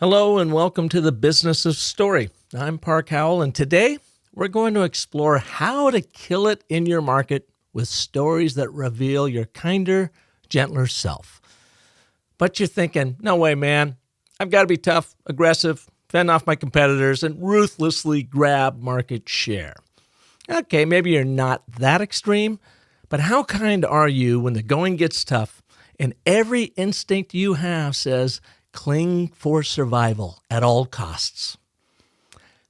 Hello and welcome to the Business of Story. I'm Park Howell, and today we're going to explore how to kill it in your market with stories that reveal your kinder, gentler self. But you're thinking, no way, man. I've got to be tough, aggressive, fend off my competitors, and ruthlessly grab market share. Okay, maybe you're not that extreme, but how kind are you when the going gets tough and every instinct you have says, cling for survival at all costs?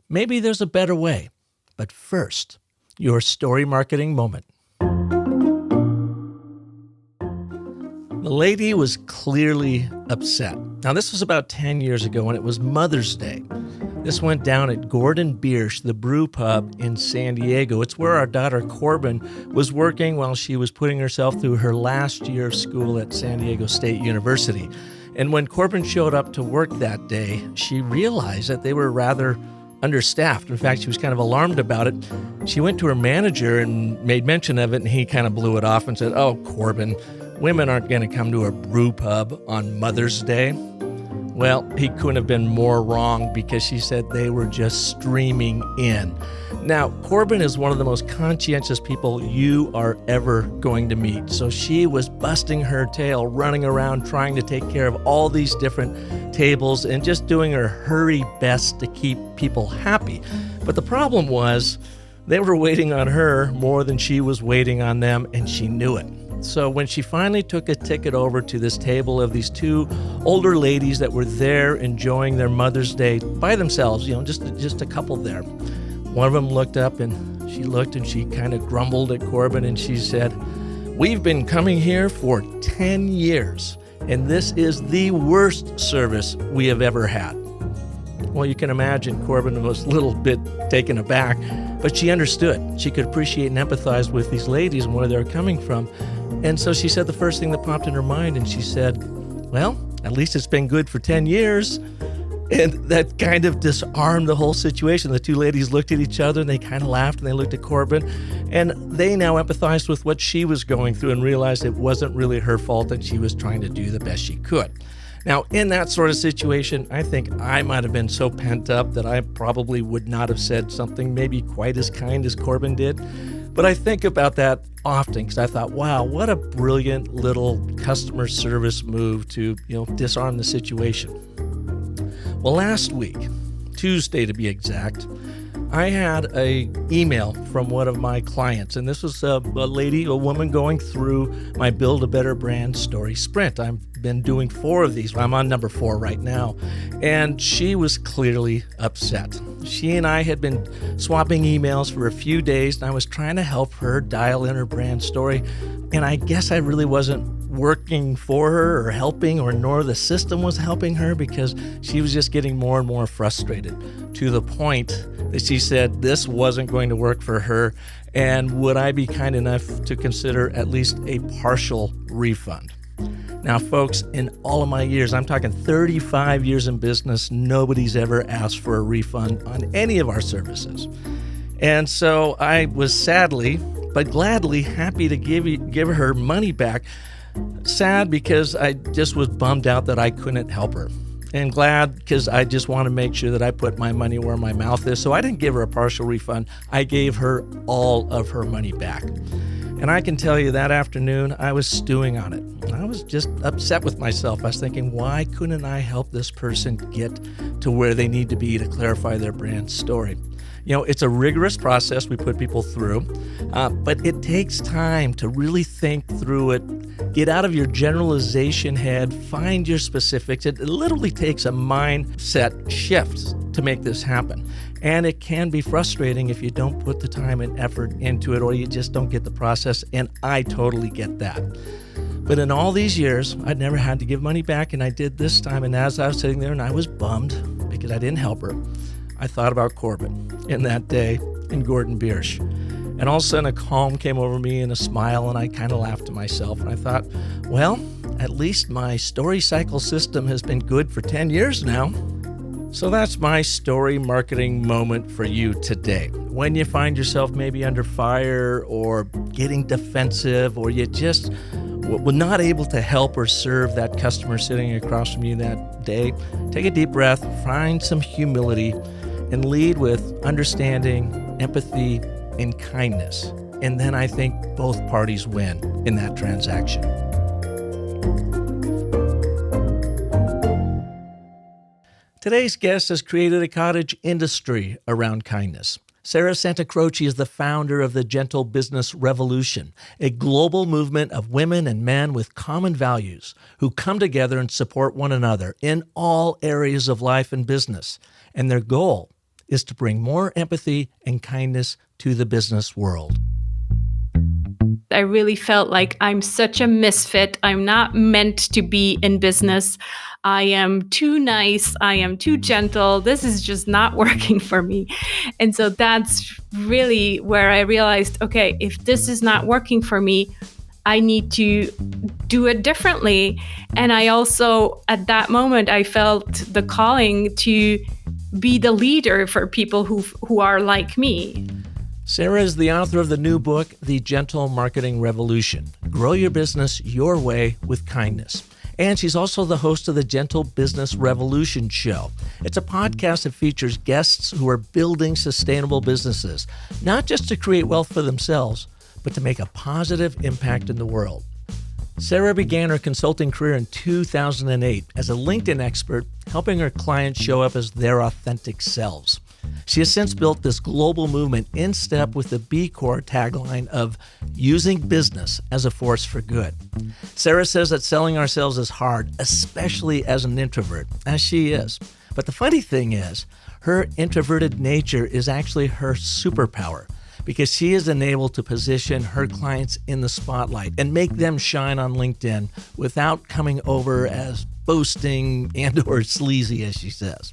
Maybe there's a better way, but first, your story marketing moment. The lady was clearly upset. Now, this was about 10 years ago, and it was Mother's Day. This went down at Gordon Biersch, the brew pub in San Diego. It's where our daughter Corbin was working while she was putting herself through her last year of school at San Diego State University. And when Corbin showed up to work that day, she realized that they were rather understaffed. In fact, she was kind of alarmed about it. She went to her manager and made mention of it, and he kind of blew it off and said, "Oh, Corbin, women aren't going to come to a brew pub on Mother's Day." Well, he couldn't have been more wrong because she said they were just streaming in. Now, Corbin is one of the most conscientious people you are ever going to meet. So she was busting her tail, running around, trying to take care of all these different tables and just doing her hurry best to keep people happy. But the problem was they were waiting on her more than she was waiting on them, and she knew it. So when she finally took a ticket over to this table of these two older ladies that were there enjoying their Mother's Day by themselves, just a couple there. One of them looked up and she kind of grumbled at Corbin and she said, "We've been coming here for 10 years and this is the worst service we have ever had." Well, you can imagine Corbin was a little bit taken aback, but she understood. She could appreciate and empathize with these ladies and where they're coming from. And so she said the first thing that popped in her mind, and she said, "Well, at least it's been good for 10 years. And that kind of disarmed the whole situation. The two ladies looked at each other and they kind of laughed and they looked at Corbin. And they now empathized with what she was going through and realized it wasn't really her fault and she was trying to do the best she could. Now, in that sort of situation, I think I might have been so pent up that I probably would not have said something maybe quite as kind as Corbin did. But I think about that often because I thought, wow, what a brilliant little customer service move to, disarm the situation. Well, last week, Tuesday to be exact, I had an email from one of my clients, and this was a woman going through my Build a Better Brand Story Sprint. I've been doing 4 of these. I'm on number 4 right now, and she was clearly upset. She and I had been swapping emails for a few days, and I was trying to help her dial in her brand story, and I guess I really wasn't working for her or helping, or nor the system was helping her because she was just getting more and more frustrated to the point that she said this wasn't going to work for her, and would I be kind enough to consider at least a partial refund. Now, folks, in all of my years, I'm talking 35 years in business, nobody's ever asked for a refund on any of our services. And so I was sadly, but gladly happy to give her money back. Sad because I just was bummed out that I couldn't help her. And glad because I just want to make sure that I put my money where my mouth is. So I didn't give her a partial refund. I gave her all of her money back. And I can tell you that afternoon, I was stewing on it. I was just upset with myself. I was thinking, why couldn't I help this person get to where they need to be to clarify their brand story? It's a rigorous process we put people through, but it takes time to really think through it, get out of your generalization head, find your specifics. It literally takes a mindset shift to make this happen. And it can be frustrating if you don't put the time and effort into it or you just don't get the process, and I totally get that. But in all these years, I'd never had to give money back, and I did this time. And as I was sitting there and I was bummed because I didn't help her, I thought about Corbin in that day in Gordon Biersch. And all of a sudden a calm came over me and a smile, and I kind of laughed to myself. And I thought, well, at least my story cycle system has been good for 10 years now. So that's my story marketing moment for you today. When you find yourself maybe under fire or getting defensive, or you just were not able to help or serve that customer sitting across from you that day, take a deep breath, find some humility, and lead with understanding, empathy, and kindness. And then I think both parties win in that transaction. Today's guest has created a cottage industry around kindness. Sarah Santacroce is the founder of the Gentle Business Revolution, a global movement of women and men with common values who come together and support one another in all areas of life and business. And their goal is to bring more empathy and kindness to the business world. I really felt like I'm such a misfit. I'm not meant to be in business. I am too nice. I am too gentle. This is just not working for me. And so that's really where I realized, okay, if this is not working for me, I need to do it differently. And I also, at that moment, I felt the calling to be the leader for people who are like me. Sarah is the author of the new book, The Gentle Marketing Revolution. Grow your business your way with kindness. And she's also the host of the Gentle Business Revolution show. It's a podcast that features guests who are building sustainable businesses, not just to create wealth for themselves, but to make a positive impact in the world. Sarah began her consulting career in 2008 as a LinkedIn expert, helping her clients show up as their authentic selves. She has since built this global movement in step with the B Corp tagline of using business as a force for good. Sarah says that selling ourselves is hard, especially as an introvert, as she is. But the funny thing is, her introverted nature is actually her superpower, because she is enabled to position her clients in the spotlight and make them shine on LinkedIn without coming over as boasting and or sleazy, as she says.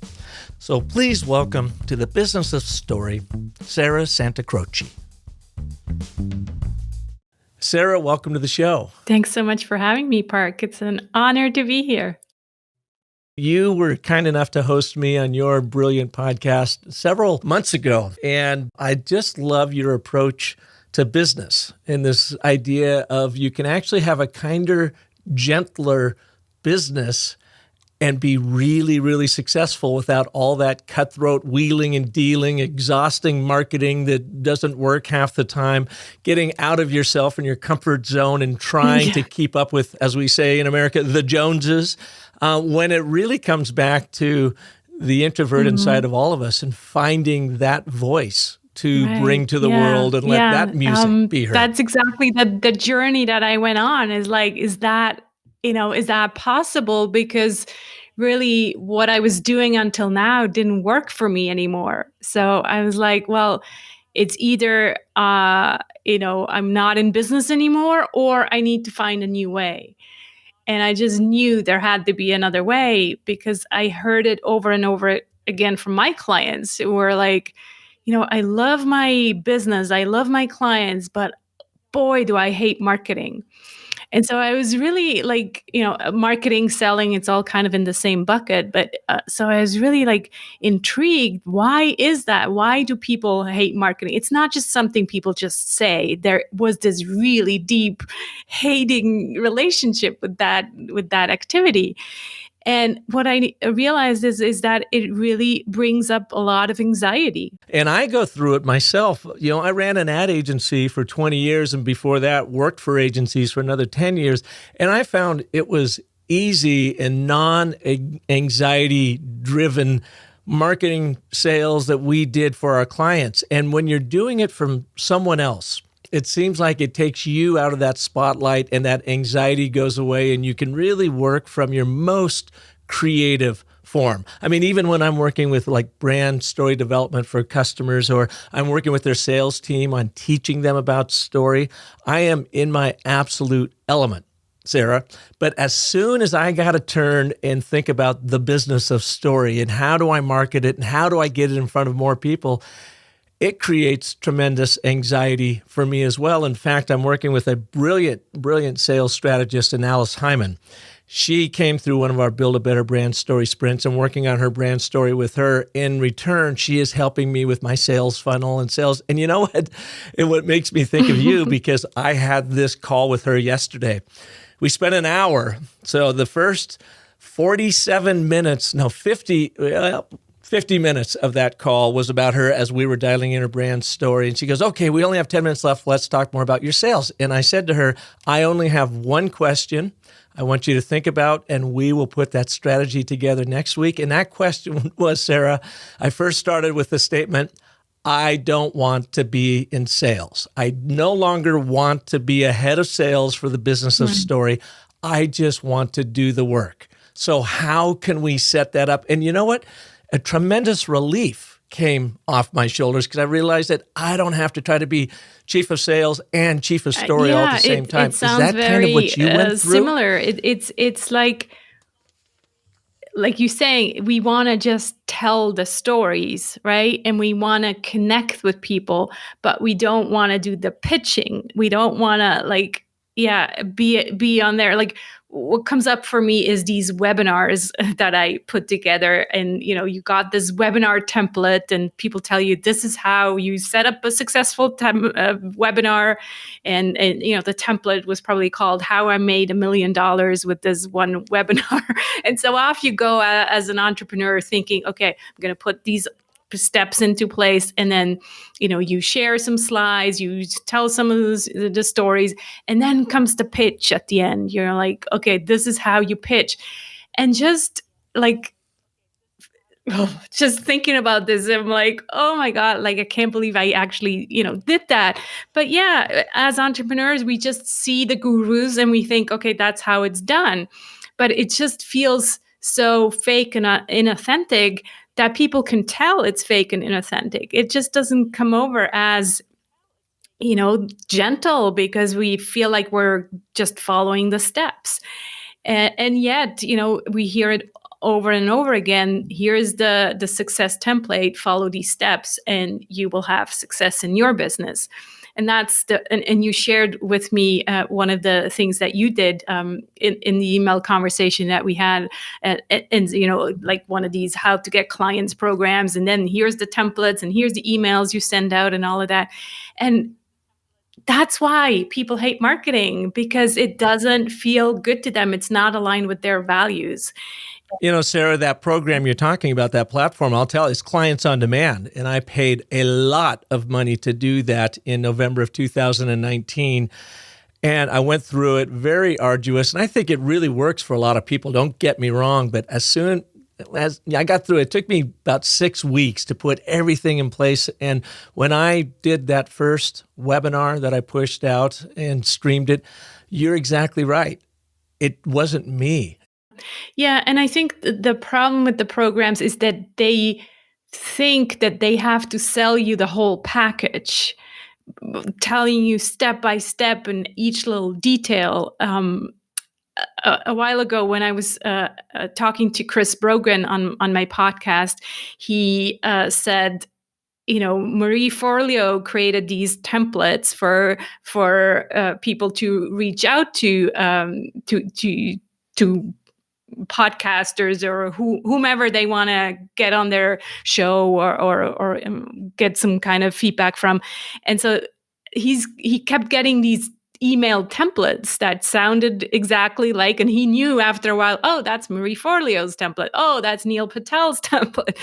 So please welcome to the Business of Story, Sarah Santacroce. Sarah, welcome to the show. Thanks so much for having me, Park. It's an honor to be here. You were kind enough to host me on your brilliant podcast several months ago, and I just love your approach to business and this idea of you can actually have a kinder, gentler business and be really, really successful without all that cutthroat wheeling and dealing, exhausting marketing that doesn't work half the time, getting out of yourself and your comfort zone and trying to keep up with, as we say in America, the Joneses, when it really comes back to the introvert inside of all of us and finding that voice to bring to the world and let that music be heard. That's exactly the journey that I went on is that possible? Because really what I was doing until now didn't work for me anymore. So I was like, well, it's either, I'm not in business anymore or I need to find a new way. And I just knew there had to be another way because I heard it over and over again from my clients who were like, I love my business, I love my clients, but boy, do I hate marketing. And so I was really like, marketing, selling, it's all kind of in the same bucket. But so I was really like intrigued. Why is that? Why do people hate marketing? It's not just something people just say. There was this really deep hating relationship with that activity. And what I realized is that it really brings up a lot of anxiety. And I go through it myself. I ran an ad agency for 20 years and before that worked for agencies for another 10 years. And I found it was easy and non-anxiety driven marketing sales that we did for our clients. And when you're doing it from someone else, it seems like it takes you out of that spotlight and that anxiety goes away and you can really work from your most creative form. I mean, even when I'm working with like brand story development for customers or I'm working with their sales team on teaching them about story, I am in my absolute element, Sarah. But as soon as I got to turn and think about the business of story and how do I market it and how do I get it in front of more people, it creates tremendous anxiety for me as well. In fact, I'm working with a brilliant sales strategist in Alice Hyman. She came through one of our Build a Better Brand Story sprints. I'm working on her brand story with her. In return, she is helping me with my sales funnel and sales. And you know what? And what makes me think of you, because I had this call with her yesterday. We spent an hour. So the first 47 minutes, no, 50 minutes of that call was about her as we were dialing in her brand story. And she goes, okay, we only have 10 minutes left. Let's talk more about your sales. And I said to her, I only have one question I want you to think about, and we will put that strategy together next week. And that question was, Sarah, I first started with the statement, I don't want to be in sales. I no longer want to be a head of sales for the business of story. I just want to do the work. So how can we set that up? And you know what? A tremendous relief came off my shoulders because I realized that I don't have to try to be chief of sales and chief of story all at the same time. It sounds Is that very kind of what you went through? similar. It's like you saying, we want to just tell the stories, right? And we want to connect with people, but we don't want to do the pitching. We don't want to be on there. Like what comes up for me is these webinars that I put together, and you got this webinar template, and people tell you this is how you set up a successful webinar, and the template was probably called "How I Made $1 Million with This One Webinar," and so off you go as an entrepreneur, thinking, okay, I'm going to put these steps into place, and then you share some slides, you tell some of the stories, and then comes the pitch at the end. You're like, okay, this is how you pitch. And just like just thinking about this, I'm like, oh my God, like I can't believe I actually did that. But yeah, as entrepreneurs, we just see the gurus and we think, okay, that's how it's done. But it just feels so fake and inauthentic that people can tell it's fake and inauthentic. It just doesn't come over as, gentle, because we feel like we're just following the steps. And yet, we hear it over and over again. Here's the success template, follow these steps, and you will have success in your business. And that's and you shared with me one of the things that you did in the email conversation that we had, and like one of these how to get clients programs, and then here's the templates and here's the emails you send out and all of that. And that's why people hate marketing, because it doesn't feel good to them. It's not aligned with their values. Sarah, that program you're talking about, that platform, I'll tell you, it's Clients on Demand. And I paid a lot of money to do that in November of 2019. And I went through it, very arduous. And I think it really works for a lot of people. Don't get me wrong. But as soon as I got through it, it took me about 6 weeks to put everything in place. And when I did that first webinar that I pushed out and streamed it, you're exactly right. It wasn't me. Yeah, and I think the problem with the programs is that they think that they have to sell you the whole package, telling you step by step and each little detail. A while ago, when I was talking to Chris Brogan on my podcast, he said, Marie Forleo created these templates for people to reach out to podcasters or whomever they want to get on their show or get some kind of feedback from. And so he kept getting these email templates that sounded exactly like, and he knew after a while, oh, that's Marie Forleo's template. Oh, that's Neil Patel's template.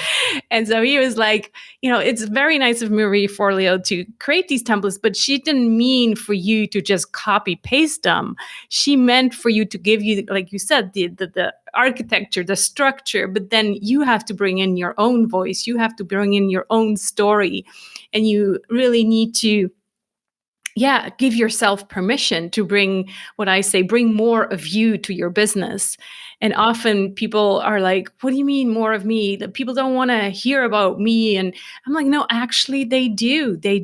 And so he was like, it's very nice of Marie Forleo to create these templates, but she didn't mean for you to just copy paste them. She meant for you to give you, like you said, the architecture, the structure, but then you have to bring in your own voice. You have to bring in your own story, and you really need to give yourself permission to bring more of you to your business. And often people are like, what do you mean more of me? That people don't want to hear about me. And I'm like, no, actually they do. They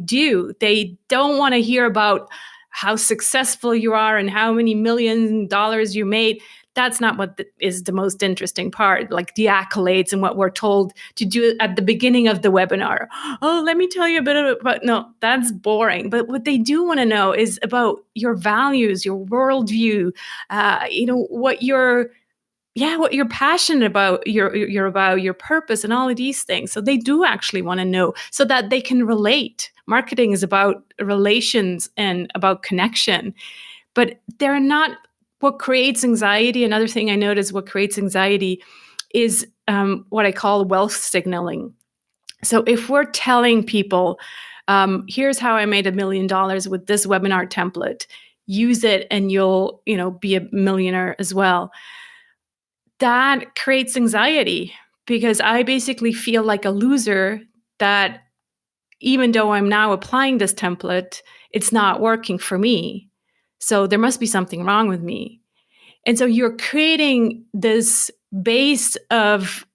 don't want to hear about how successful you are and how many $millions you made. That's not what is the most interesting part, like the accolades and what we're told to do at the beginning of the webinar. Oh, let me tell you a bit about, no, that's boring. But what they do want to know is about your values, your worldview, what you're passionate about, your purpose and all of these things. So they do actually want to know so that they can relate. Marketing is about relations and about connection, but they're not what creates anxiety, another thing I notice what creates anxiety is what I call wealth signaling. So if we're telling people, here's how I made $1 million with this webinar template, use it and you'll, be a millionaire as well. That creates anxiety because I basically feel like a loser that even though I'm now applying this template, it's not working for me. So there must be something wrong with me. And so you're creating this base of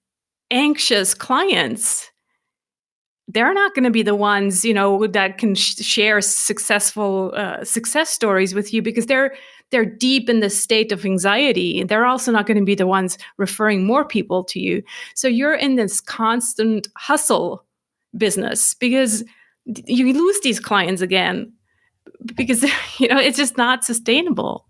anxious clients. They're not going to be the ones, that can share successful success stories with you because they're deep in the state of anxiety. They're also not going to be the ones referring more people to you. So you're in this constant hustle business because you lose these clients again because it's just not sustainable.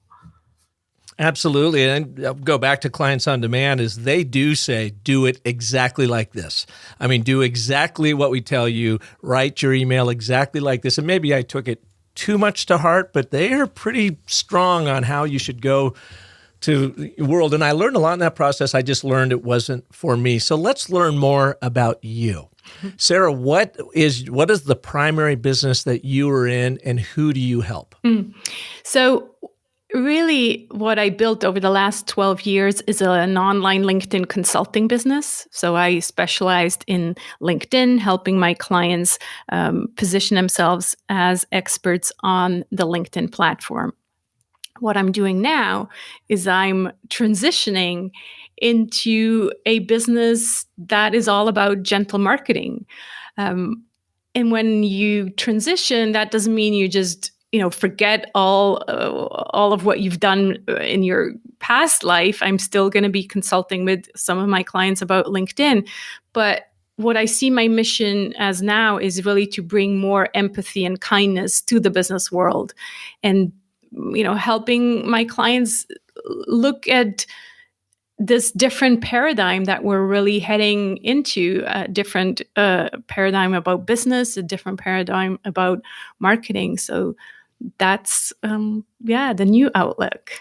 Absolutely. And I'll go back to clients on demand is they do say, do it exactly like this. I mean, do exactly what we tell you, write your email exactly like this. And maybe I took it too much to heart, but they are pretty strong on how you should go to the world. And I learned a lot in that process. I just learned it wasn't for me. So let's learn more about you. Sarah, what is the primary business that you are in and who do you help? So really, what I built over the last 12 years is an online LinkedIn consulting business. So I specialized in LinkedIn, helping my clients position themselves as experts on the LinkedIn platform. What I'm doing now is I'm transitioning into a business that is all about gentle marketing. And when you transition, that doesn't mean you just forget all of what you've done in your past life. I'm still going to be consulting with some of my clients about LinkedIn, but what I see my mission as now is really to bring more empathy and kindness to the business world, and helping my clients look at this different paradigm that we're really heading into, a different paradigm about business, a different paradigm about marketing. So that's, the new outlook.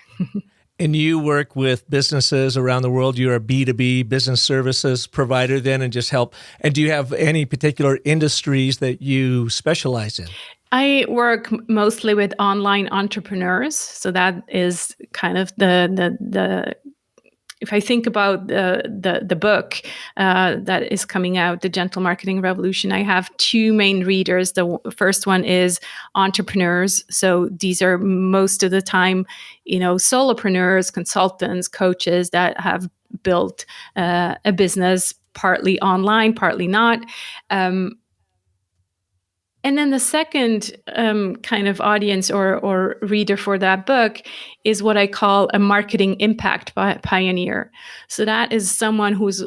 And you work with businesses around the world. You're a B2B business services provider then and just help. And do you have any particular industries that you specialize in? I work mostly with online entrepreneurs. So that is kind of the if I think about the book that is coming out, The Gentle Marketing Revolution, I have two main readers. The first one is entrepreneurs. So these are most of the time, solopreneurs, consultants, coaches that have built a business partly online, partly not. And then the second kind of audience or reader for that book is what I call a marketing impact pioneer. So that is someone who's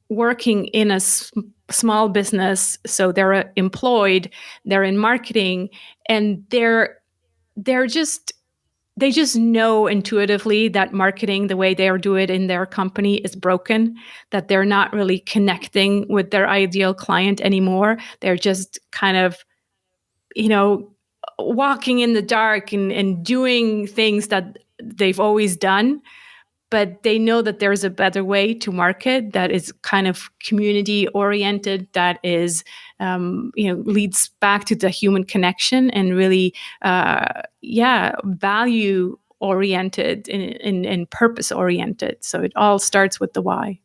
working in a small business. So they're employed, they're in marketing, and they just know intuitively that marketing, the way they do it in their company, is broken, that they're not really connecting with their ideal client anymore. They're just kind of walking in the dark and doing things that they've always done, but they know that there's a better way to market that is kind of community oriented, that is, leads back to the human connection and really, value oriented and purpose oriented. So it all starts with the why.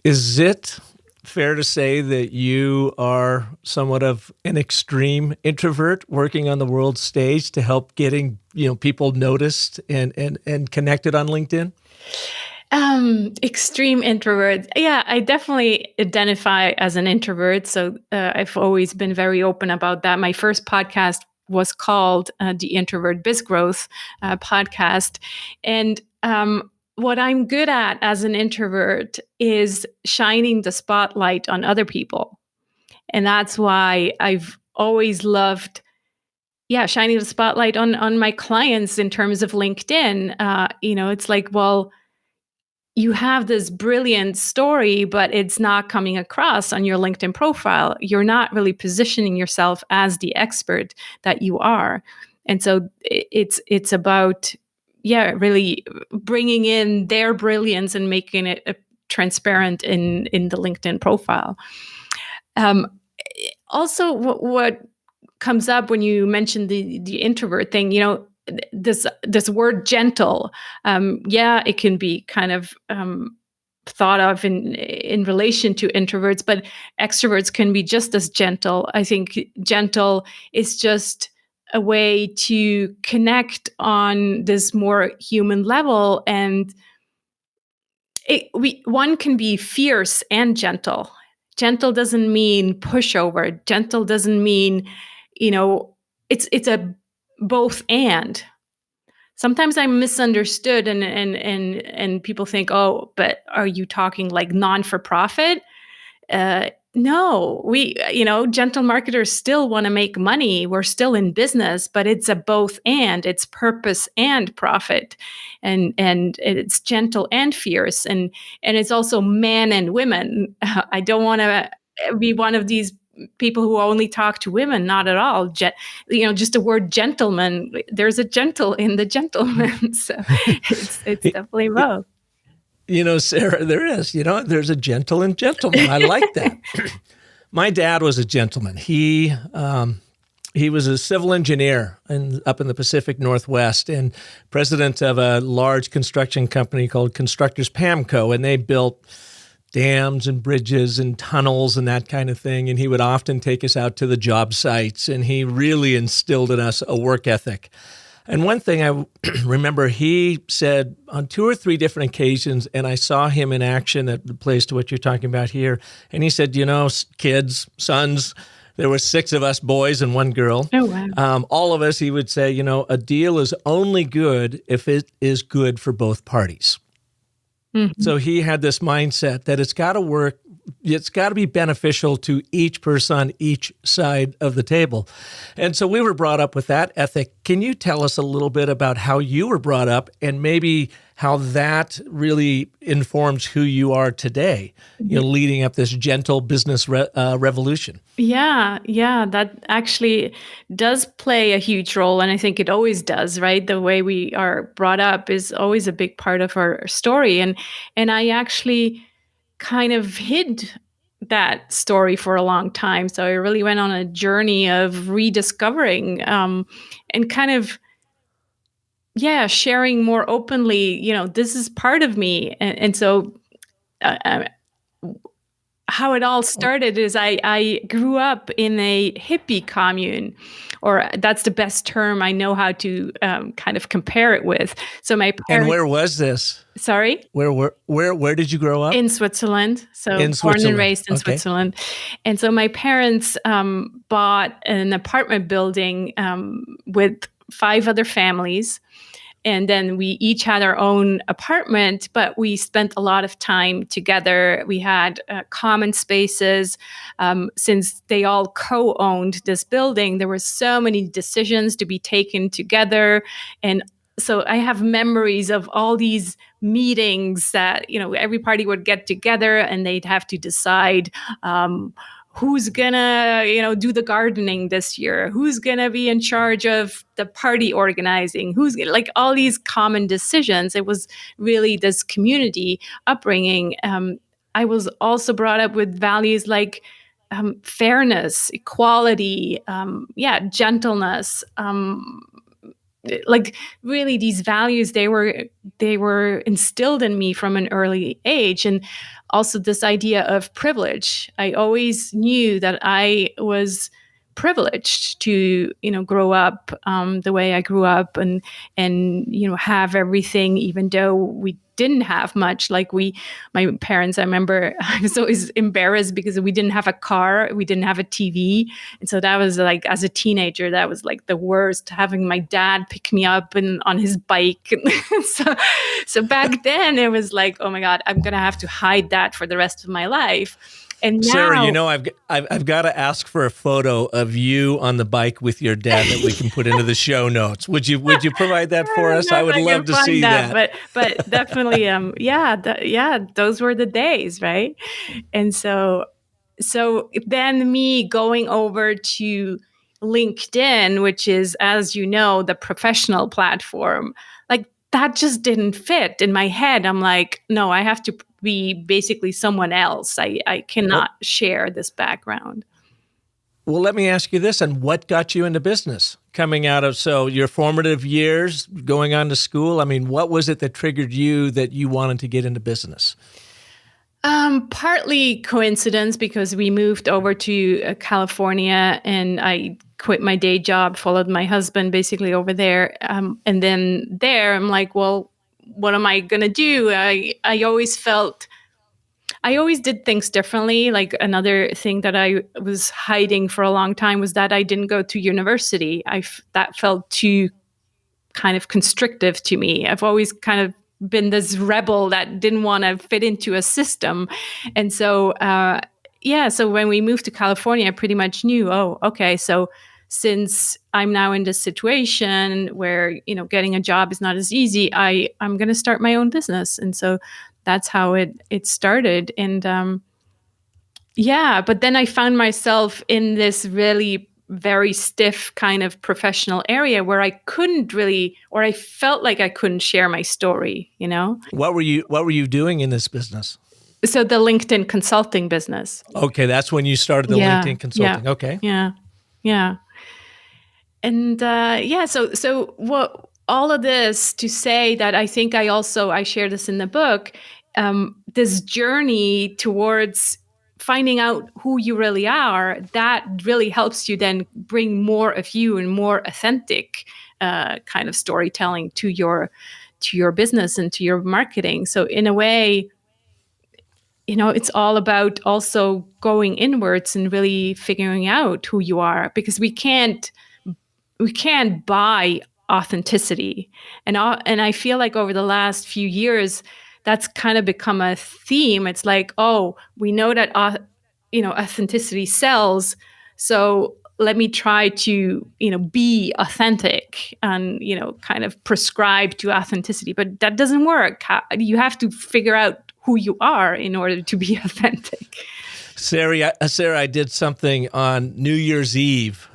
Is it fair to say that you are somewhat of an extreme introvert working on the world stage to help getting people noticed and connected on LinkedIn? Extreme introvert. Yeah, I definitely identify as an introvert. So I've always been very open about that. My first podcast was called the Introvert Biz Growth podcast. And what I'm good at as an introvert is shining the spotlight on other people. And that's why I've always loved, shining the spotlight on my clients in terms of LinkedIn. It's like, well, you have this brilliant story, but it's not coming across on your LinkedIn profile. You're not really positioning yourself as the expert that you are. And so it's about really bringing in their brilliance and making it transparent in the LinkedIn profile. Um, Also, what comes up when you mention the introvert thing, this word gentle, yeah, it can be kind of thought of in relation to introverts, but extroverts can be just as gentle. I think gentle is just a way to connect on this more human level, and one can be fierce and gentle. Gentle doesn't mean pushover. Gentle doesn't mean, you know, it's a both and. Sometimes I'm misunderstood, and people think, oh, but are you talking like non for profit? No, gentle marketers still want to make money. We're still in business, but it's a both and. It's purpose and profit, and it's gentle and fierce, and it's also men and women. I don't want to be one of these people who only talk to women. Not at all. Just the word gentleman. There's a gentle in the gentleman, so it's definitely both. Sarah, there is. There's a gentle and gentleman. I like that. My dad was a gentleman. He was a civil engineer up in the Pacific Northwest and president of a large construction company called Constructors Pamco, and they built dams and bridges and tunnels and that kind of thing. And he would often take us out to the job sites, and he really instilled in us a work ethic. And one thing I remember he said on 2 or 3 different occasions, and I saw him in action that plays to what you're talking about here. And he said, kids, sons, there were 6 of us boys and 1 girl. Oh, wow. All of us, he would say, a deal is only good if it is good for both parties. Mm-hmm. So he had this mindset that it's got to work. It's got to be beneficial to each person on each side of the table. And so we were brought up with that ethic. Can you tell us a little bit about how you were brought up and maybe how that really informs who you are today, leading up this gentle business revolution? Yeah, that actually does play a huge role. And I think it always does, right? The way we are brought up is always a big part of our story. And I actually kind of hid that story for a long time. So I really went on a journey of rediscovering and kind of, sharing more openly, this is part of me. And so how it all started is I grew up in a hippie commune, or that's the best term I know how to kind of compare it with. So my parents. And where was this? Sorry? Where did you grow up? In Switzerland. So in born and raised in Switzerland. And so my parents bought an apartment building with 5 other families. And then we each had our own apartment, but we spent a lot of time together. We had common spaces. Since they all co-owned this building, there were so many decisions to be taken together. And so I have memories of all these meetings that, every party would get together and they'd have to decide who's gonna, do the gardening this year? Who's gonna be in charge of the party organizing? Who's like all these common decisions? It was really this community upbringing. I was also brought up with values like fairness, equality, gentleness. Like really these values, they were instilled in me from an early age. And also this idea of privilege. I always knew that I was privileged to, grow up the way I grew up and have everything, even though we didn't have much. Like my parents, I remember I was always embarrassed because we didn't have a car, we didn't have a TV. And so that was like, as a teenager, that was like the worst, having my dad pick me up and on his bike. so back then it was like, oh my God, I'm going to have to hide that for the rest of my life. And now, Sarah, I've got to ask for a photo of you on the bike with your dad that we can put into the show notes. Would you provide that for us? I would love to see that. But definitely, those were the days, right? And so then me going over to LinkedIn, which is, as you know, the professional platform, like that just didn't fit in my head. I'm like, no, I have to be basically someone else. I Well, cannot share this background. well, let me ask you this, and what got you into business coming out of, so your formative years going on to school? I mean, what was it that triggered you that you wanted to get into business? Partly coincidence because we moved over to California and I quit my day job, followed my husband basically over there. And then there, I'm like, well, what am I going to do? I always felt I always did things differently. Like another thing that I was hiding for a long time was that I didn't go to university. That felt too kind of constrictive to me. I've always kind of been this rebel that didn't want to fit into a system. And so, yeah, so when we moved to California, I pretty much knew, oh, okay, so since I'm now in this situation where, getting a job is not as easy, I'm going to start my own business. And so that's how it started. And yeah, but then I found myself in this really very stiff kind of professional area where I couldn't really, or I felt like I couldn't share my story. What were you doing in this business? So the LinkedIn consulting business. Okay, that's when you started the Yeah, LinkedIn yeah, consulting. Okay. yeah, yeah. And yeah, so what all of this to say that I think I share this in the book, this journey towards finding out who you really are, that really helps you then bring more of you and more authentic kind of storytelling to your business and to your marketing. So in a way, it's all about also going inwards and really figuring out who you are, because we can't buy authenticity. And I feel like over the last few years, that's kind of become a theme. It's like, oh, we know that authenticity sells, so let me try to be authentic and kind of prescribe to authenticity, but that doesn't work. You have to figure out who you are in order to be authentic. Sarah, I did something on New Year's Eve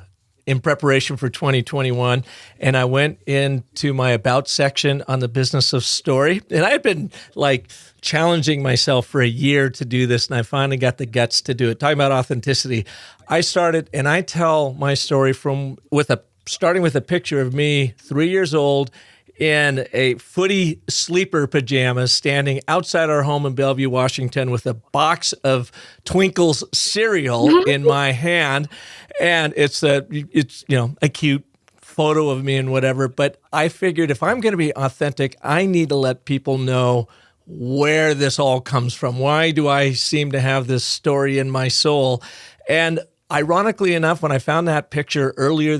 in preparation for 2021, and I went into my about section on the business of story. And I had been like challenging myself for a year to do this, and I finally got the guts to do it. Talking about authenticity, I started, and I tell my story starting with a picture of me 3 years old in a footy sleeper pajamas, standing outside our home in Bellevue, Washington, with a box of Twinkles cereal in my hand. And it's a cute photo of me and whatever. But I figured if I'm going to be authentic, I need to let people know where this all comes from. Why do I seem to have this story in my soul? And ironically enough, when I found that picture earlier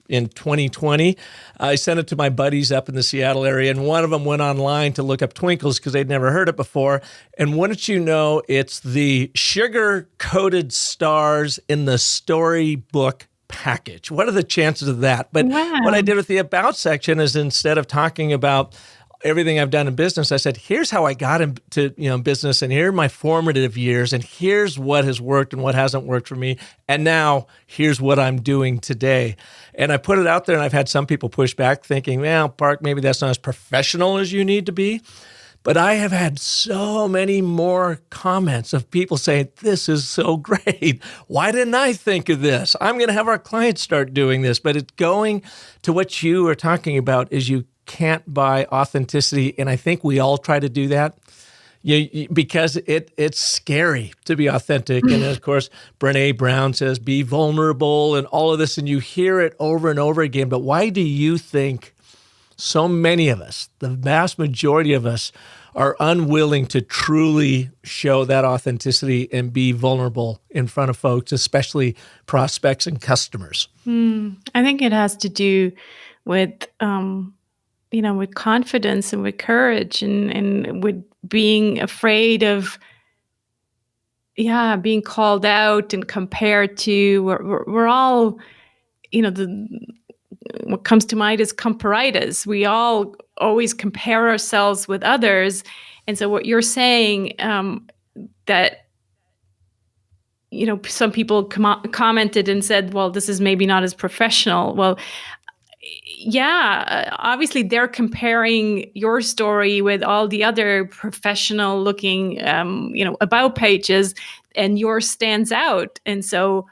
in 2020, I sent it to my buddies up in the Seattle area, and one of them went online to look up Twinkles because they'd never heard it before. And wouldn't you know, it's the sugar-coated stars in the storybook package. What are the chances of that? But what I Wow. did with the About section is, instead of talking about everything I've done in business, I said, here's how I got into business, and here are my formative years, and here's what has worked and what hasn't worked for me, and now here's what I'm doing today. And I put it out there, and I've had some people push back thinking, well, Park, maybe that's not as professional as you need to be. But I have had so many more comments of people saying, this is so great. Why didn't I think of this? I'm going to have our clients start doing this. But it's going to what you are talking about, is you can't buy authenticity. And I think we all try to do that because it's scary to be authentic. And of course, Brene Brown says, be vulnerable and all of this. And you hear it over and over again. But why do you think so many of us, the vast majority of us, are unwilling to truly show that authenticity and be vulnerable in front of folks, especially prospects and customers? I think it has to do with with confidence and with courage and with being afraid of, yeah, being called out and compared to. We're all, the what comes to mind is comparitas. We all always compare ourselves with others. And so what you're saying, that some people commented and said, well, this is maybe not as professional. Well, obviously they're comparing your story with all the other professional looking, about pages, and yours stands out. And so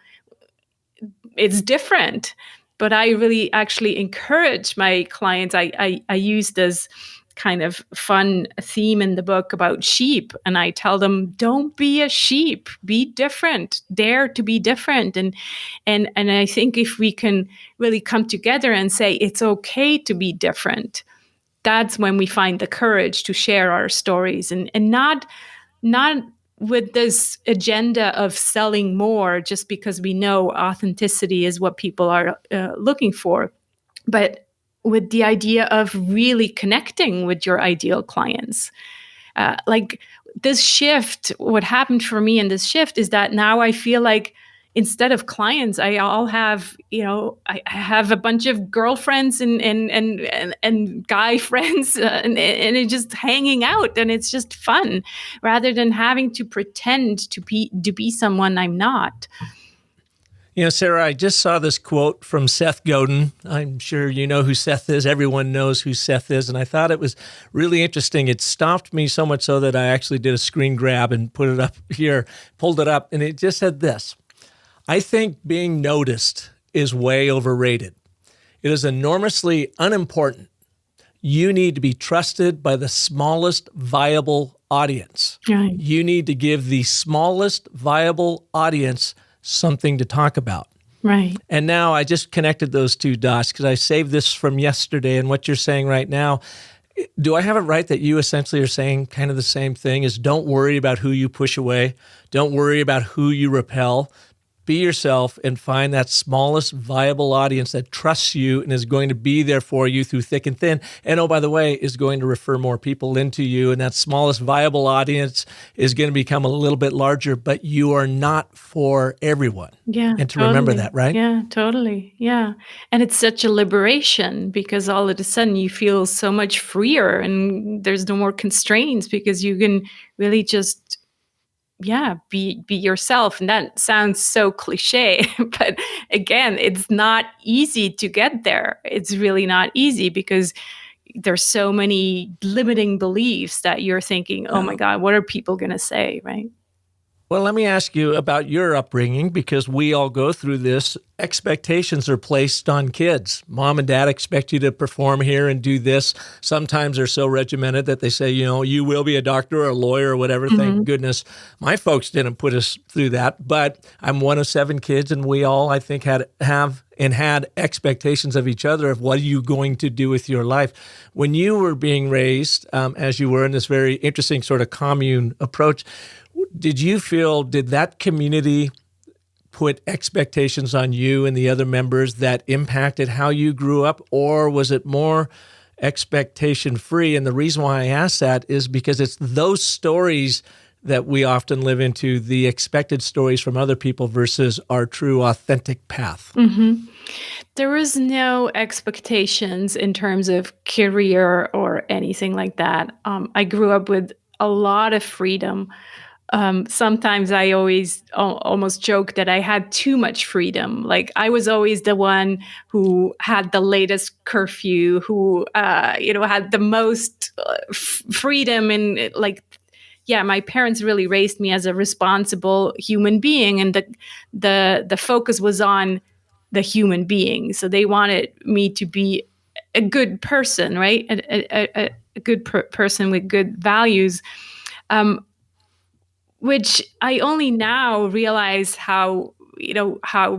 it's different. But I really actually encourage my clients. I use this kind of fun theme in the book about sheep, and I tell them, don't be a sheep, be different, dare to be different. And I think if we can really come together and say it's okay to be different, that's when we find the courage to share our stories, and not with this agenda of selling more just because we know authenticity is what people are looking for, but with the idea of really connecting with your ideal clients. Like this shift, what happened for me in this shift is that now I feel like instead of clients, I have a bunch of girlfriends and guy friends, and it's just hanging out, and it's just fun rather than having to pretend to be someone I'm not. Sarah, I just saw this quote from Seth Godin. I'm sure you know who Seth is. Everyone knows who Seth is. And I thought it was really interesting. It stopped me so much so that I actually did a screen grab and put it up here, pulled it up, and it just said this: I think being noticed is way overrated. It is enormously unimportant. You need to be trusted by the smallest viable audience. Right. You need to give the smallest viable audience something to talk about. Right. And now I just connected those two dots because I saved this from yesterday, and what you're saying right now. Do I have it right that you essentially are saying kind of the same thing? Is don't worry about who you push away. Don't worry about who you repel. Be yourself and find that smallest viable audience that trusts you and is going to be there for you through thick and thin. And oh, by the way, is going to refer more people into you. And that smallest viable audience is going to become a little bit larger, but you are not for everyone. Yeah. And to remember that, right? Yeah, totally. Yeah. And it's such a liberation because all of a sudden you feel so much freer and there's no more constraints because you can really just be yourself. And that sounds so cliche, but again, it's not easy to get there. It's really not easy because there's so many limiting beliefs that you're thinking, oh my God, what are people going to say, right? Well, let me ask you about your upbringing, because we all go through this. Expectations are placed on kids. Mom and dad expect you to perform here and do this. Sometimes they're so regimented that they say, you will be a doctor or a lawyer or whatever. Mm-hmm. Thank goodness my folks didn't put us through that. But I'm one of 7 kids, and we all, I think, had expectations of each other of what are you going to do with your life. When you were being raised, as you were in this very interesting sort of commune approach, did that community put expectations on you and the other members that impacted how you grew up, or was it more expectation free? And the reason why I ask that is because it's those stories that we often live into, the expected stories from other people versus our true authentic path. Mm-hmm. There was no expectations in terms of career or anything like that. I grew up with a lot of freedom. Sometimes I always almost joke that I had too much freedom. Like I was always the one who had the latest curfew, who had the most freedom, and my parents really raised me as a responsible human being, and the focus was on the human being. So they wanted me to be a good person, right? A good person with good values. Which I only now realize how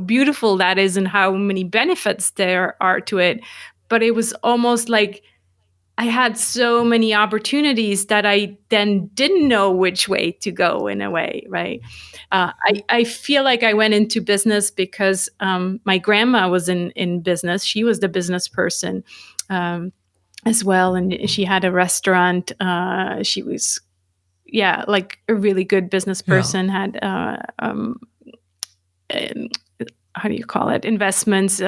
beautiful that is and how many benefits there are to it. But it was almost like I had so many opportunities that I then didn't know which way to go, in a way, right? I feel like I went into business because my grandma was in business. She was the business person as well. And she had a restaurant. She was like a really good business person, had how do you call it? Investments,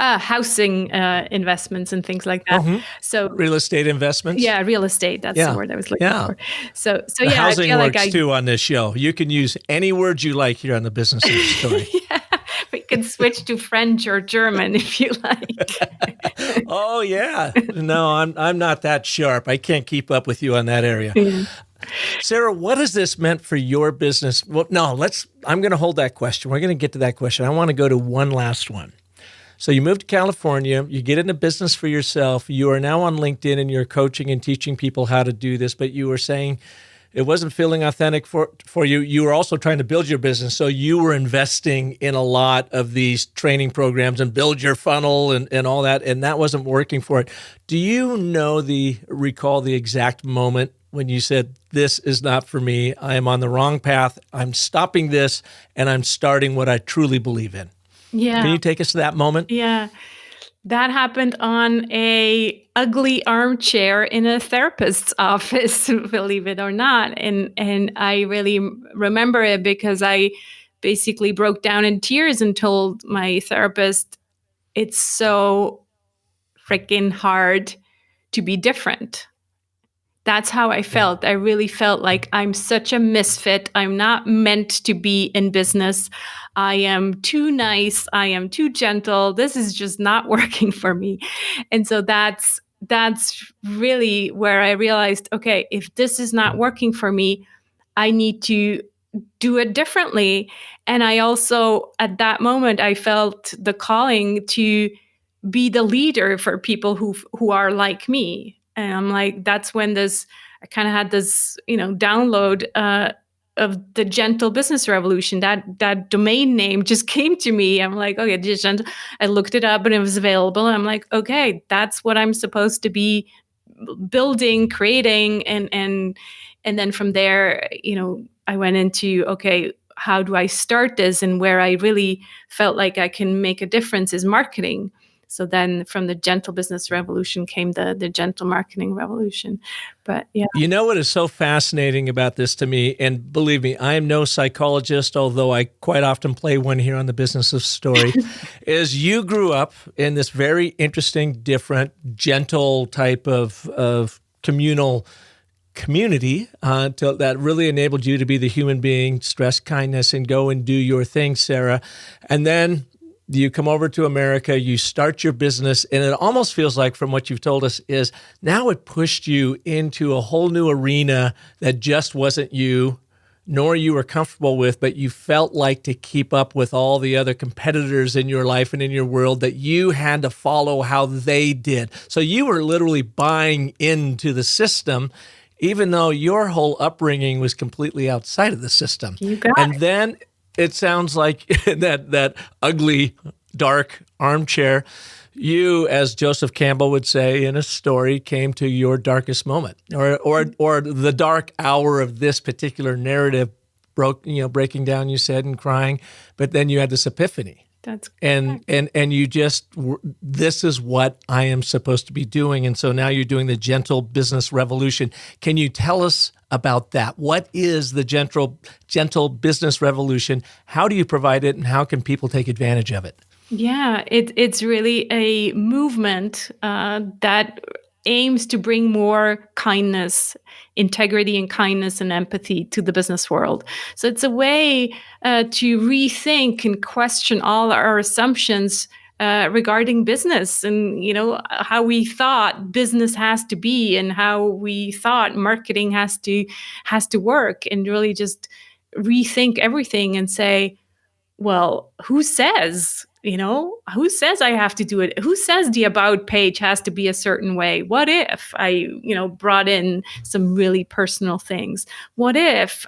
housing investments and things like that. Mm-hmm. So real estate investments. Yeah, real estate. That's the word I was looking for. So the housing works too on this show. You can use any words you like here on the Business of the Story. But can switch to French or German if you like. Oh yeah. No, I'm not that sharp. I can't keep up with you on that area. Yeah. Sarah, what has this meant for your business? Well, no, I'm going to hold that question. We're going to get to that question. I want to go to one last one. So you moved to California, you get into business for yourself. You are now on LinkedIn and you're coaching and teaching people how to do this, but you were saying it wasn't feeling authentic for you. You were also trying to build your business. So you were investing in a lot of these training programs and build your funnel and all that, and that wasn't working for it. Do you recall the exact moment when you said, this is not for me, I am on the wrong path, I'm stopping this, and I'm starting what I truly believe in? Yeah. Can you take us to that moment? Yeah. That happened on a ugly armchair in a therapist's office, believe it or not. And I really remember it because I basically broke down in tears and told my therapist, it's so freaking hard to be different. That's how I felt. I really felt like I'm such a misfit. I'm not meant to be in business. I am too nice. I am too gentle. This is just not working for me. And so that's really where I realized, okay, if this is not working for me, I need to do it differently. And I also, at that moment, I felt the calling to be the leader for people who are like me. And I'm like, that's when I kind of had this, download of the Gentle Business Revolution. That domain name just came to me. I'm like, okay, gentle. I looked it up and it was available. And I'm like, okay, that's what I'm supposed to be building, creating, and then from there, I went into, okay, how do I start this? And where I really felt like I can make a difference is marketing. So then from the Gentle Business Revolution came the Gentle Marketing Revolution. But yeah. You know what is so fascinating about this to me, and believe me, I am no psychologist, although I quite often play one here on the Business of Story, is you grew up in this very interesting, different, gentle type of communal community that really enabled you to be the human being, stress kindness, and go and do your thing, Sarah. And then you come over to America, you start your business, and it almost feels like, from what you've told us, is now it pushed you into a whole new arena that just wasn't you, nor you were comfortable with, but you felt like, to keep up with all the other competitors in your life and in your world, that you had to follow how they did. So you were literally buying into the system, even though your whole upbringing was completely outside of the system. You got and it. Then it sounds like that ugly, dark armchair, you, as Joseph Campbell would say in a story, came to your darkest moment, or the dark hour of this particular narrative breaking down, you said, and crying, but then you had this epiphany. That's and you just, this is what I am supposed to be doing. And so now you're doing the Gentle Business Revolution. Can you tell us about that? What is the Gentle Business Revolution? How do you provide it, and how can people take advantage of it? Yeah, it's really a movement that aims to bring more kindness, integrity and kindness and empathy to the business world. So it's a way to rethink and question all our assumptions regarding business, and how we thought business has to be, and how we thought marketing has to work, and really just rethink everything and say, well, who says, who says I have to do it? Who says the about page has to be a certain way? What if I, brought in some really personal things? What if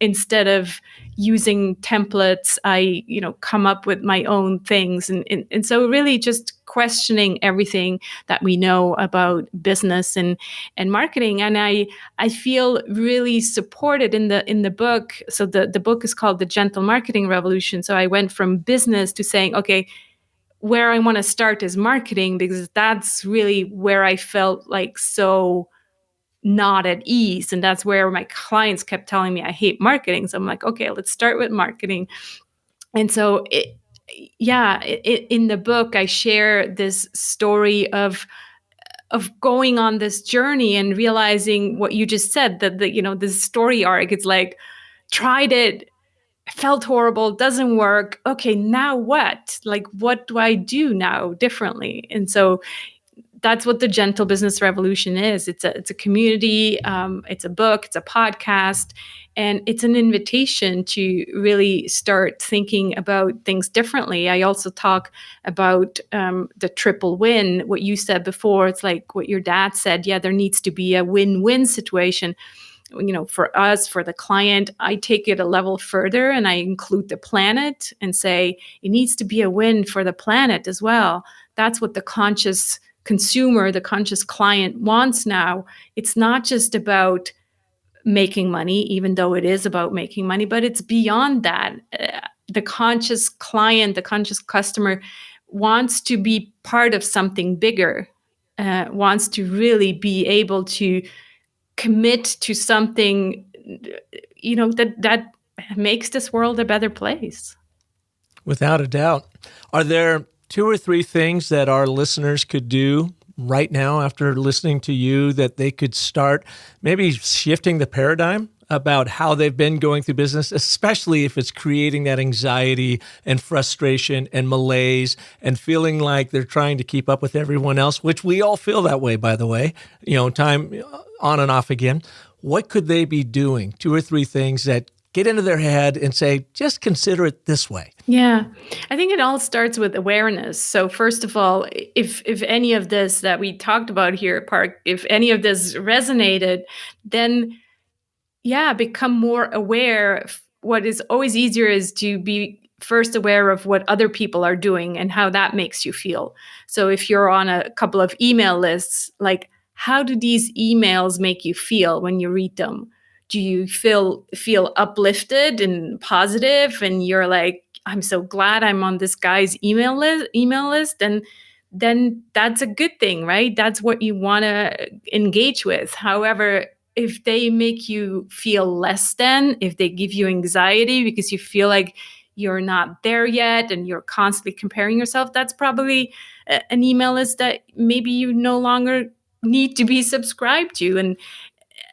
instead of using templates, I, come up with my own things? And so really just questioning everything that we know about business and marketing. And I feel really supported in the book. So the book is called The Gentle Marketing Revolution. So I went from business to saying, okay, where I want to start is marketing, because that's really where I felt like so not at ease. And that's where my clients kept telling me I hate marketing. So I'm like, okay, let's start with marketing. And so in the book, I share this story of going on this journey and realizing what you just said, that this story arc, it's like, tried it felt horrible, doesn't work. Okay, now what? Like, what do I do now differently? And so that's what the Gentle Business Revolution is. It's a community, it's a book, it's a podcast, and it's an invitation to really start thinking about things differently. I also talk about the triple win. What you said before, it's like what your dad said. Yeah, there needs to be a win-win situation. For us, for the client, I take it a level further and I include the planet and say it needs to be a win for the planet as well. That's what the conscious consumer, the conscious client wants now. It's not just about making money, even though it is about making money, but it's beyond that. The conscious client, the conscious customer wants to be part of something bigger, wants to really be able to commit to something, that makes this world a better place. Without a doubt. Are there two or three things that our listeners could do right now after listening to you that they could start maybe shifting the paradigm about how they've been going through business, especially if it's creating that anxiety and frustration and malaise and feeling like they're trying to keep up with everyone else, which we all feel that way, by the way, time on and off again. What could they be doing? Two or three things that get into their head and say, just consider it this way. Yeah, I think it all starts with awareness. So first of all, if any of this that we talked about here at Park, if any of this resonated, then become more aware. What is always easier is to be first aware of what other people are doing and how that makes you feel. So if you're on a couple of email lists, like how do these emails make you feel when you read them? Do you feel uplifted and positive and you're like, I'm so glad I'm on this guy's email list, and then that's a good thing, right? That's what you want to engage with. However, if they make you feel less than, if they give you anxiety because you feel like you're not there yet and you're constantly comparing yourself, that's probably an email list that maybe you no longer need to be subscribed to. And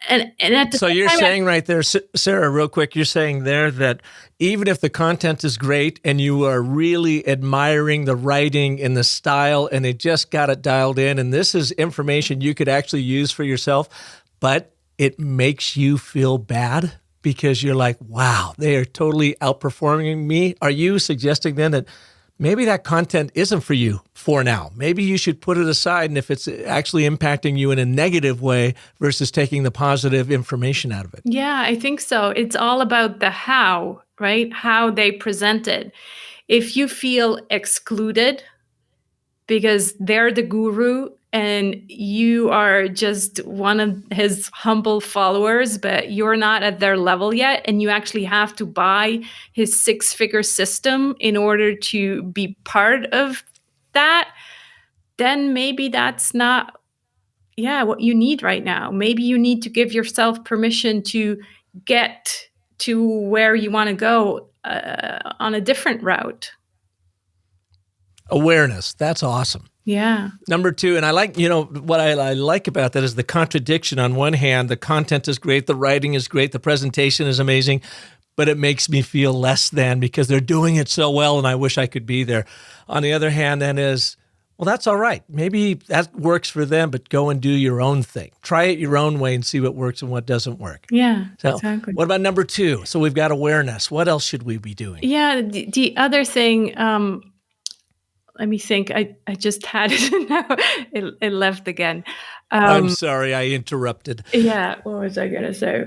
at the So same you're time, saying right there, Sarah, real quick, you're saying there that even if the content is great and you are really admiring the writing and the style and they just got it dialed in, and this is information you could actually use for yourself, but it makes you feel bad because you're like, wow, they are totally outperforming me. Are you suggesting then that maybe that content isn't for you for now? Maybe you should put it aside, and if it's actually impacting you in a negative way versus taking the positive information out of it. yeah, I think so. It's all about the how, right? How they present it. If you feel excluded because they're the guru and you are just one of his humble followers, but you're not at their level yet, and you actually have to buy his six-figure system in order to be part of that, then maybe that's not, what you need right now. Maybe you need to give yourself permission to get to where you want to go on a different route. Awareness. That's awesome. Yeah. Number two, and I like, what I like about that is the contradiction. On one hand, the content is great, the writing is great, the presentation is amazing, but it makes me feel less than because they're doing it so well and I wish I could be there. On the other hand, then is, well, that's all right. Maybe that works for them, but go and do your own thing. Try it your own way and see what works and what doesn't work. Yeah, So exactly. what about number two? So we've got awareness. What else should we be doing? Yeah, the other thing, let me think. I just had it and now it left again. I'm sorry, I interrupted. Yeah, what was I gonna say?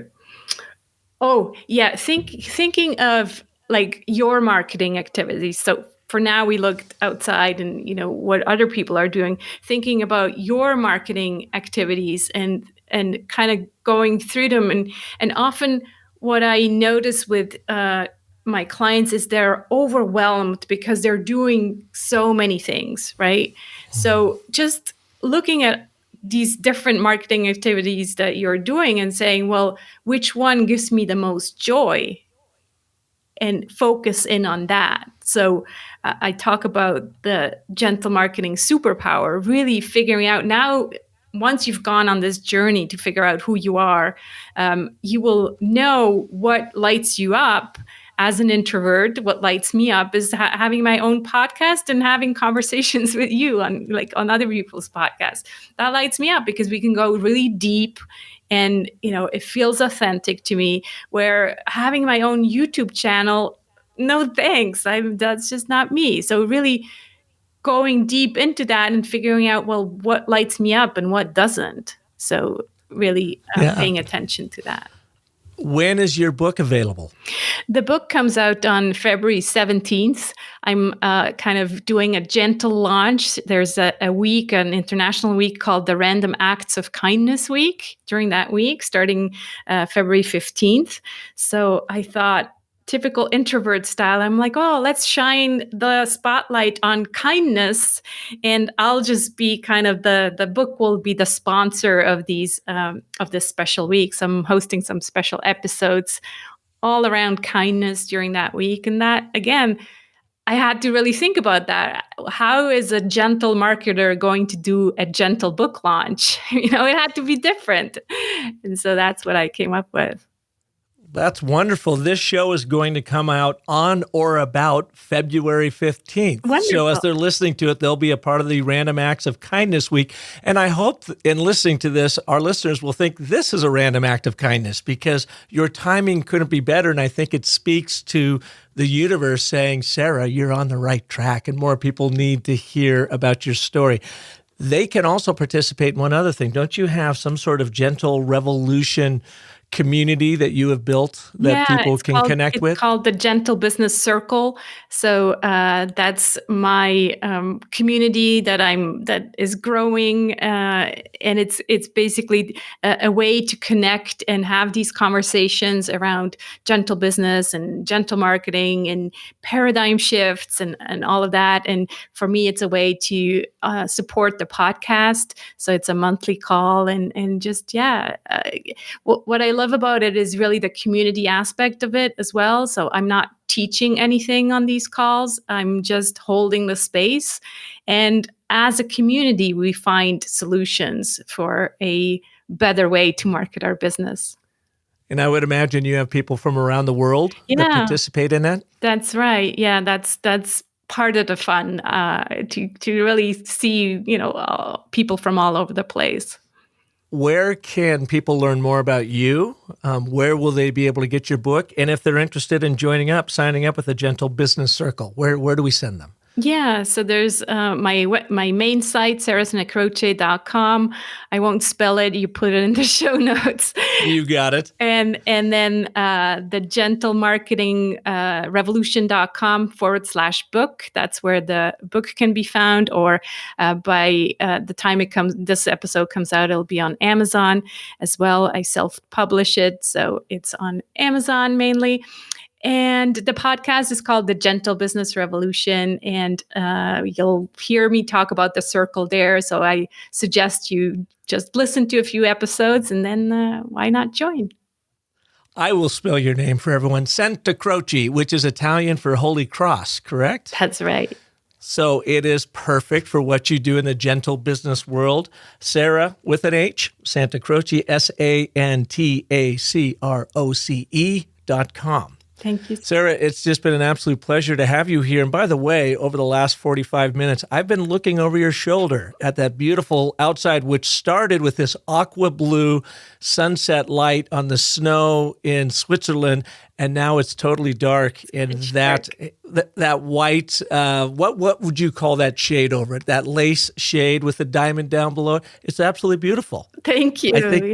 Oh, yeah, thinking of like your marketing activities. So for now, we looked outside and what other people are doing. Thinking about your marketing activities and kind of going through them, and often what I notice with my clients is they're overwhelmed because they're doing so many things, right? So just looking at these different marketing activities that you're doing and saying, well, which one gives me the most joy? And focus in on that. So I talk about the gentle marketing superpower, really figuring out now, once you've gone on this journey to figure out who you are, you will know what lights you up as an introvert, what lights me up is having my own podcast and having conversations with you on other people's podcasts. That lights me up because we can go really deep, and it feels authentic to me. Where having my own YouTube channel, no thanks, that's just not me. So really going deep into that and figuring out, well, what lights me up and what doesn't. So really paying attention to that. When is your book available? The book comes out on February 17th. I'm kind of doing a gentle launch. There's a week, an international week called the Random Acts of Kindness Week during that week, starting February 15th. So I thought, typical introvert style, I'm like, oh, let's shine the spotlight on kindness, and I'll just be kind of the book will be the sponsor of these of this special week. So I'm hosting some special episodes all around kindness during that week. And that, again, I had to really think about that. How is a gentle marketer going to do a gentle book launch? It had to be different. And so that's what I came up with. That's wonderful. This show is going to come out on or about February 15th. Wonderful. So as they're listening to it, they'll be a part of the Random Acts of Kindness Week. And I hope in listening to this, our listeners will think this is a random act of kindness, because your timing couldn't be better. And I think it speaks to the universe saying, Sarah, you're on the right track, and more people need to hear about your story. They can also participate in one other thing. Don't you have some sort of gentle revolution community that you have built that people can connect with? It's called the Gentle Business Circle. So that's my community that is growing, and it's basically a way to connect and have these conversations around gentle business and gentle marketing and paradigm shifts and all of that. And for me, it's a way to support the podcast. So it's a monthly call, and just what I love about it is really the community aspect of it as well. So I'm not teaching anything on these calls. I'm just holding the space. And as a community, we find solutions for a better way to market our business. And I would imagine you have people from around the world that participate in that? That's right. Yeah, that's part of the fun, to really see, people from all over the place. Where can people learn more about you? Where will they be able to get your book? And if they're interested in signing up with the Gentle Business Circle, where do we send them? Yeah, so there's my main site, sarahsantacroce.com. I won't spell it. You put it in the show notes. You got it. And then the gentlemarketingrevolution.com/book. That's where the book can be found. Or by the time this episode comes out, it'll be on Amazon as well. I self-publish it, so it's on Amazon mainly. And the podcast is called The Gentle Business Revolution, and you'll hear me talk about the circle there. So I suggest you just listen to a few episodes, and then why not join? I will spell your name for everyone. Santacroce, which is Italian for Holy Cross, correct? That's right. So it is perfect for what you do in the gentle business world. Sarah, with an H, Santacroce, SANTACROCE.com. Thank you. Sarah, it's just been an absolute pleasure to have you here. And by the way, over the last 45 minutes, I've been looking over your shoulder at that beautiful outside, which started with this aqua blue sunset light on the snow in Switzerland, and now it's totally dark. And that white, what would you call that shade over it? That lace shade with the diamond down below it? It's absolutely beautiful. Thank you. I think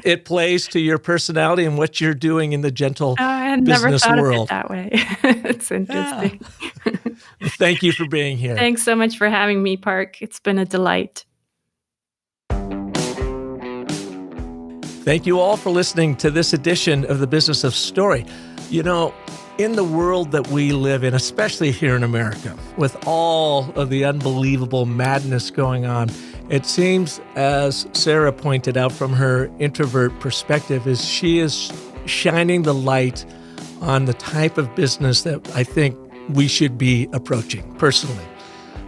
it plays to your personality and what you're doing in the gentle business world. I had never thought of it that way. It's interesting. Yeah. Thank you for being here. Thanks so much for having me, Park. It's been a delight. Thank you all for listening to this edition of The Business of Story. You know, in the world that we live in, especially here in America, with all of the unbelievable madness going on, it seems, as Sarah pointed out from her introvert perspective, is she is shining the light on the type of business that I think we should be approaching personally.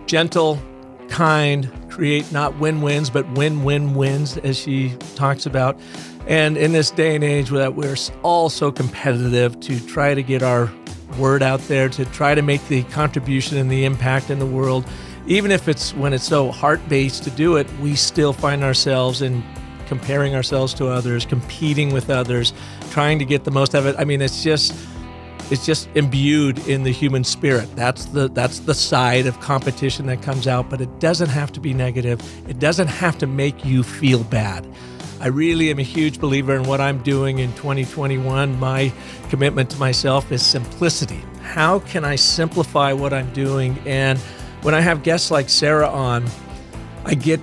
Gentle, kind, create not win-wins, but win-win-wins, as she talks about. And in this day and age that we're all so competitive to try to get our word out there, to try to make the contribution and the impact in the world. Even if it's when it's so heart-based to do it, we still find ourselves in comparing ourselves to others, competing with others, trying to get the most of it. I mean, it's just imbued in the human spirit. That's the side of competition that comes out, but it doesn't have to be negative. It doesn't have to make you feel bad. I really am a huge believer in what I'm doing in 2021. My commitment to myself is simplicity. How can I simplify what I'm doing? And when I have guests like Sarah on, I get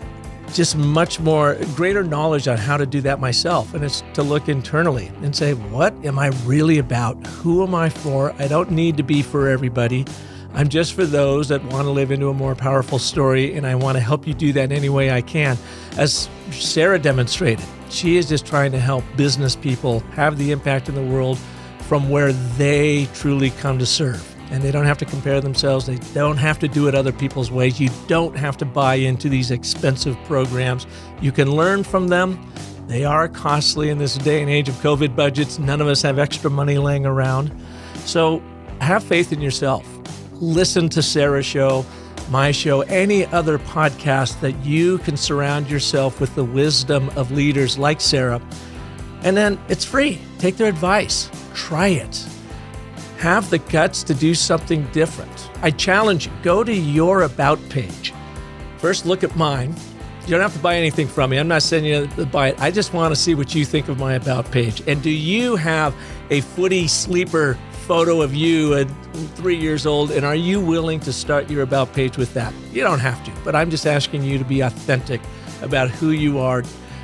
just much more greater knowledge on how to do that myself. And it's to look internally and say, what am I really about? Who am I for? I don't need to be for everybody. I'm just for those that want to live into a more powerful story, and I want to help you do that any way I can. As Sarah demonstrated, she is just trying to help business people have the impact in the world from where they truly come to serve. And they don't have to compare themselves. They don't have to do it other people's ways. You don't have to buy into these expensive programs. You can learn from them. They are costly in this day and age of COVID budgets. None of us have extra money laying around. So have faith in yourself. Listen to Sarah's show, my show, any other podcast that you can surround yourself with the wisdom of leaders like Sarah. And then it's free. Take their advice. Try it. Have the guts to do something different. I challenge you, go to your About page. First, look at mine. You don't have to buy anything from me. I'm not saying you to buy it. I just want to see what you think of my About page. And do you have a footy sleeper photo of you at 3 years old, and are you willing to start your About page with that? You don't have to, but I'm just asking you to be authentic about who you are.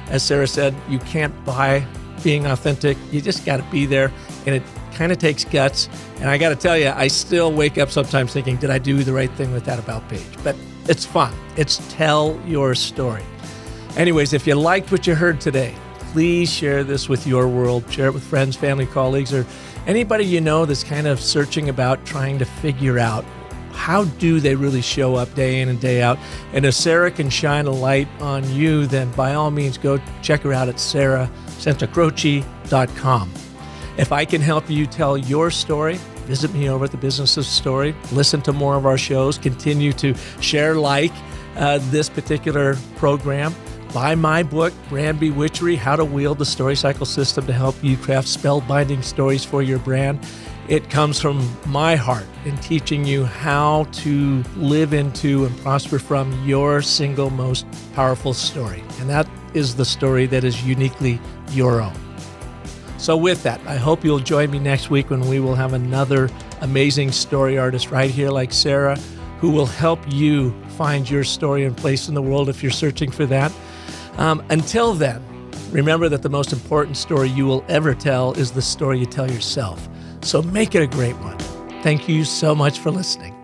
As Sarah said, you can't buy being authentic. You just got to be there, and it kind of takes guts. And I got to tell you, I still wake up sometimes thinking, did I do the right thing with that About page? But it's fun. It's tell your story. Anyways, if you liked what you heard today, please share this with your world. Share it with friends, family, colleagues, or anybody you know that's kind of searching about trying to figure out how do they really show up day in and day out. And if Sarah can shine a light on you, then by all means, go check her out at Santacroce.com. If I can help you tell your story, visit me over at The Business of Story. Listen to more of our shows. Continue to share this particular program. Buy my book, Brand Bewitchery, How to Wield the Story Cycle System to help you craft spellbinding stories for your brand. It comes from my heart in teaching you how to live into and prosper from your single most powerful story. And that is the story that is uniquely your own. So with that, I hope you'll join me next week when we will have another amazing story artist right here like Sarah, who will help you find your story and place in the world if you're searching for that. Until then, remember that the most important story you will ever tell is the story you tell yourself. So make it a great one. Thank you so much for listening.